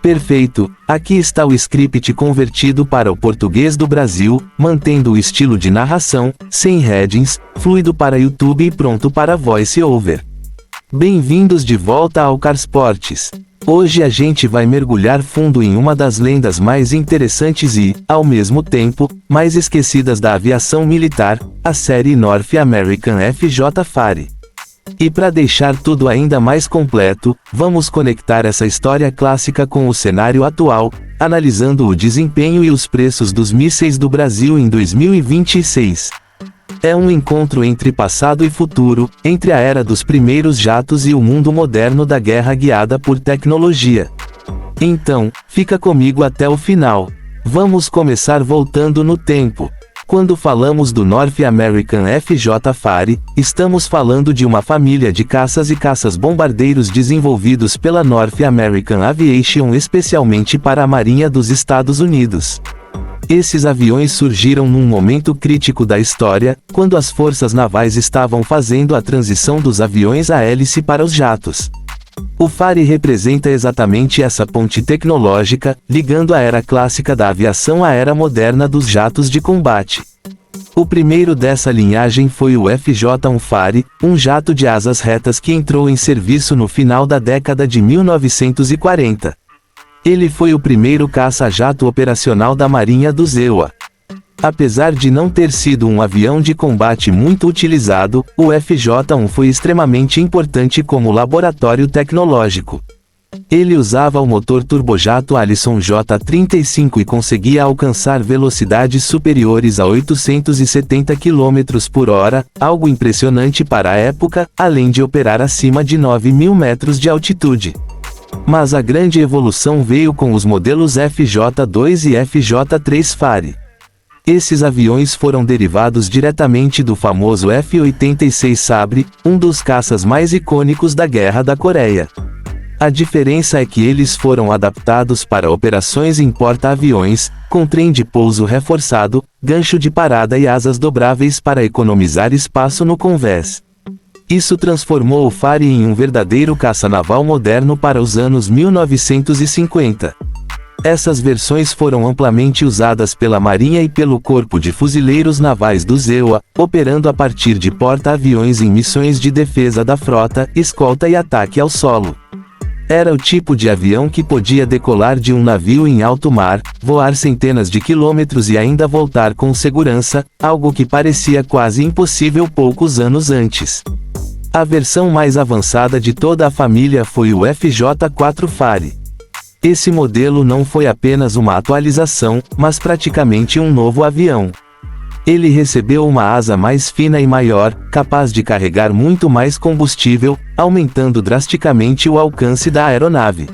Perfeito, aqui está o script convertido para o português do Brasil, mantendo o estilo de narração, sem headings, fluido para YouTube e pronto para voice over. Bem-vindos de volta ao Carsportes. Hoje a gente vai mergulhar fundo em uma das lendas mais interessantes e, ao mesmo tempo, mais esquecidas da aviação militar, a série North American FJ Fairey. E para deixar tudo ainda mais completo, vamos conectar essa história clássica com o cenário atual, analisando o desempenho e os preços dos mísseis do Brasil em 2026. É um encontro entre passado e futuro, entre a era dos primeiros jatos e o mundo moderno da guerra guiada por tecnologia. Então, fica comigo até o final. Vamos começar voltando no tempo. Quando falamos do North American FJ Fairey, estamos falando de uma família de caças e caças-bombardeiros desenvolvidos pela North American Aviation especialmente para a Marinha dos Estados Unidos. Esses aviões surgiram num momento crítico da história, quando as forças navais estavam fazendo a transição dos aviões a hélice para os jatos. O Fairey representa exatamente essa ponte tecnológica, ligando a era clássica da aviação à era moderna dos jatos de combate. O primeiro dessa linhagem foi o FJ-1 Fairey, um jato de asas retas que entrou em serviço no final da década de 1940. Ele foi o primeiro caça-jato operacional da Marinha dos EUA. Apesar de não ter sido um avião de combate muito utilizado, o FJ-1 foi extremamente importante como laboratório tecnológico. Ele usava o motor turbojato Allison J-35 e conseguia alcançar velocidades superiores a 870 km por hora, algo impressionante para a época, além de operar acima de 9.000 metros de altitude. Mas a grande evolução veio com os modelos FJ-2 e FJ-3 Fairey. Esses aviões foram derivados diretamente do famoso F-86 Sabre, um dos caças mais icônicos da Guerra da Coreia. A diferença é que eles foram adaptados para operações em porta-aviões, com trem de pouso reforçado, gancho de parada e asas dobráveis para economizar espaço no convés. Isso transformou o Fairey em um verdadeiro caça naval moderno para os anos 1950. Essas versões foram amplamente usadas pela Marinha e pelo Corpo de Fuzileiros Navais dos EUA, operando a partir de porta-aviões em missões de defesa da frota, escolta e ataque ao solo. Era o tipo de avião que podia decolar de um navio em alto mar, voar centenas de quilômetros e ainda voltar com segurança, algo que parecia quase impossível poucos anos antes. A versão mais avançada de toda a família foi o FJ-4 Fairey. Esse modelo não foi apenas uma atualização, mas praticamente um novo avião. Ele recebeu uma asa mais fina e maior, capaz de carregar muito mais combustível, aumentando drasticamente o alcance da aeronave.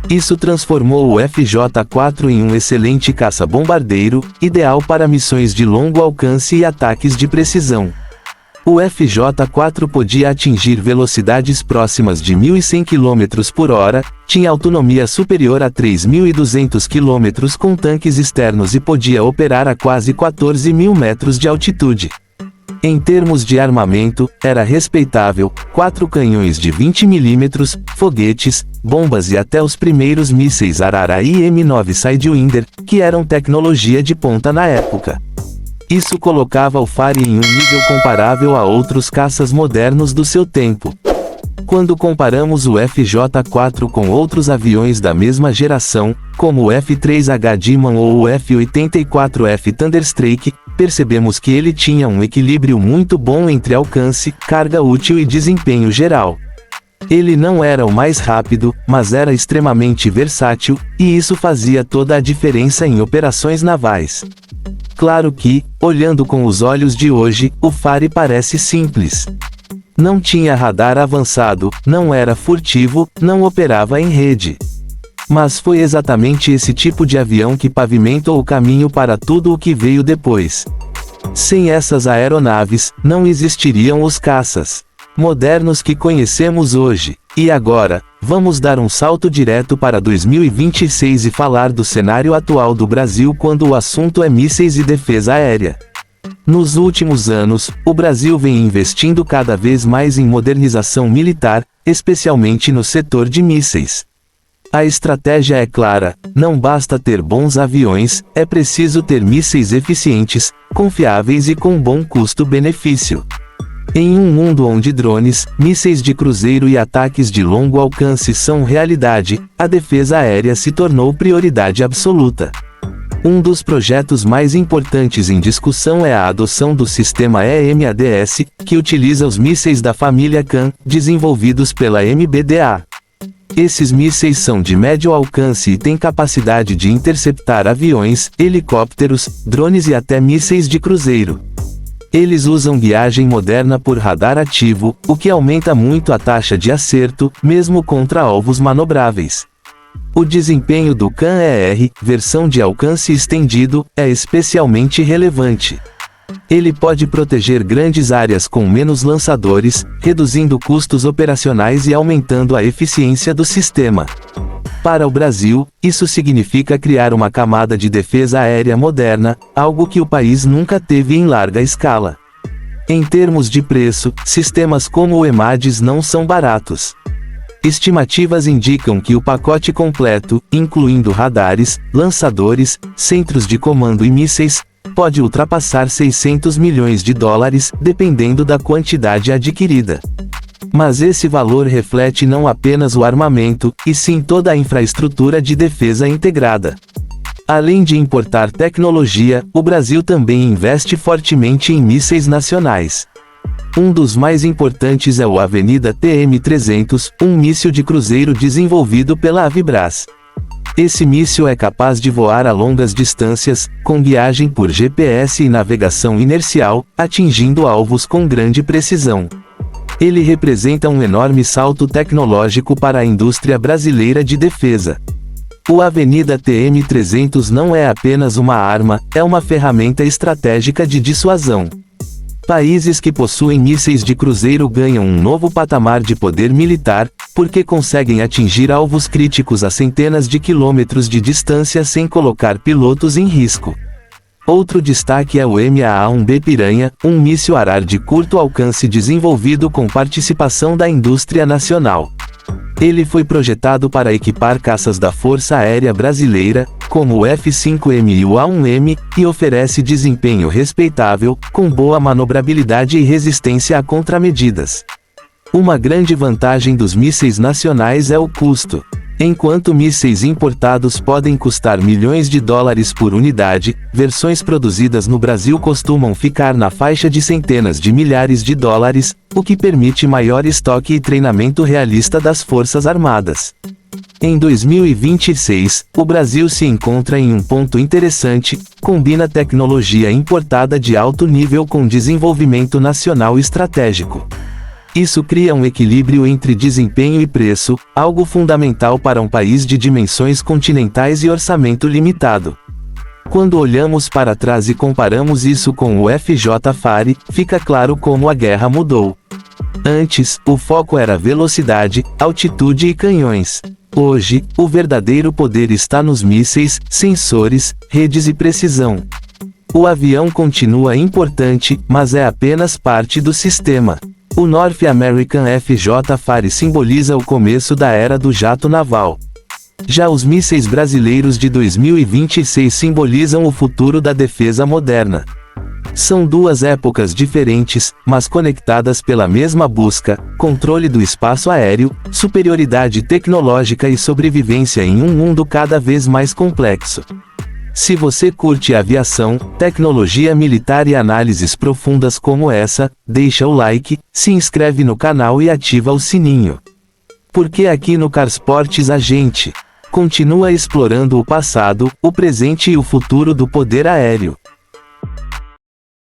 Isso transformou o FJ-4 em um excelente caça-bombardeiro, ideal para missões de longo alcance e ataques de precisão. O FJ-4 podia atingir velocidades próximas de 1.100 km por hora, tinha autonomia superior a 3.200 km com tanques externos e podia operar a quase 14.000 metros de altitude. Em termos de armamento, era respeitável, 4 canhões de 20 mm, foguetes, bombas e até os primeiros mísseis Arara e M9 Sidewinder, que eram tecnologia de ponta na época. Isso colocava o Fairey em um nível comparável a outros caças modernos do seu tempo. Quando comparamos o FJ-4 com outros aviões da mesma geração, como o F-3H Demon ou o F-84F Thunderstrike, percebemos que ele tinha um equilíbrio muito bom entre alcance, carga útil e desempenho geral. Ele não era o mais rápido, mas era extremamente versátil, e isso fazia toda a diferença em operações navais. Claro que, olhando com os olhos de hoje, o Fairey parece simples. Não tinha radar avançado, não era furtivo, não operava em rede. Mas foi exatamente esse tipo de avião que pavimentou o caminho para tudo o que veio depois. Sem essas aeronaves, não existiriam os caças modernos que conhecemos hoje. E agora, vamos dar um salto direto para 2026 e falar do cenário atual do Brasil quando o assunto é mísseis e defesa aérea. Nos últimos anos, o Brasil vem investindo cada vez mais em modernização militar, especialmente no setor de mísseis. A estratégia é clara: não basta ter bons aviões, é preciso ter mísseis eficientes, confiáveis e com bom custo-benefício. Em um mundo onde drones, mísseis de cruzeiro e ataques de longo alcance são realidade, a defesa aérea se tornou prioridade absoluta. Um dos projetos mais importantes em discussão é a adoção do sistema EMADS, que utiliza os mísseis da família CAN, desenvolvidos pela MBDA. Esses mísseis são de médio alcance e têm capacidade de interceptar aviões, helicópteros, drones e até mísseis de cruzeiro. Eles usam guiagem moderna por radar ativo, o que aumenta muito a taxa de acerto, mesmo contra alvos manobráveis. O desempenho do CAN-ER, versão de alcance estendido, é especialmente relevante. Ele pode proteger grandes áreas com menos lançadores, reduzindo custos operacionais e aumentando a eficiência do sistema. Para o Brasil, isso significa criar uma camada de defesa aérea moderna, algo que o país nunca teve em larga escala. Em termos de preço, sistemas como o EMADS não são baratos. Estimativas indicam que o pacote completo, incluindo radares, lançadores, centros de comando e mísseis, pode ultrapassar $600 milhões, dependendo da quantidade adquirida. Mas esse valor reflete não apenas o armamento, e sim toda a infraestrutura de defesa integrada. Além de importar tecnologia, o Brasil também investe fortemente em mísseis nacionais. Um dos mais importantes é o Avenida TM-300, um míssil de cruzeiro desenvolvido pela Avibras. Esse míssil é capaz de voar a longas distâncias, com guiagem por GPS e navegação inercial, atingindo alvos com grande precisão. Ele representa um enorme salto tecnológico para a indústria brasileira de defesa. O Avenida TM-300 não é apenas uma arma, é uma ferramenta estratégica de dissuasão. Países que possuem mísseis de cruzeiro ganham um novo patamar de poder militar, porque conseguem atingir alvos críticos a centenas de quilômetros de distância sem colocar pilotos em risco. Outro destaque é o MAA-1B Piranha, um míssil Arar de curto alcance desenvolvido com participação da indústria nacional. Ele foi projetado para equipar caças da Força Aérea Brasileira, como o F-5M e o A-1M, e oferece desempenho respeitável, com boa manobrabilidade e resistência a contramedidas. Uma grande vantagem dos mísseis nacionais é o custo. Enquanto mísseis importados podem custar milhões de dólares por unidade, versões produzidas no Brasil costumam ficar na faixa de centenas de milhares de dólares, o que permite maior estoque e treinamento realista das Forças Armadas. Em 2026, o Brasil se encontra em um ponto interessante: combina tecnologia importada de alto nível com desenvolvimento nacional estratégico. Isso cria um equilíbrio entre desempenho e preço, algo fundamental para um país de dimensões continentais e orçamento limitado. Quando olhamos para trás e comparamos isso com o FJ-FAR, fica claro como a guerra mudou. Antes, o foco era velocidade, altitude e canhões. Hoje, o verdadeiro poder está nos mísseis, sensores, redes e precisão. O avião continua importante, mas é apenas parte do sistema. O North American FJ-FAR simboliza o começo da era do jato naval. Já os mísseis brasileiros de 2026 simbolizam o futuro da defesa moderna. São duas épocas diferentes, mas conectadas pela mesma busca: controle do espaço aéreo, superioridade tecnológica e sobrevivência em um mundo cada vez mais complexo. Se você curte aviação, tecnologia militar e análises profundas como essa, deixa o like, se inscreve no canal e ativa o sininho. Porque aqui no Carsportes a gente continua explorando o passado, o presente e o futuro do poder aéreo.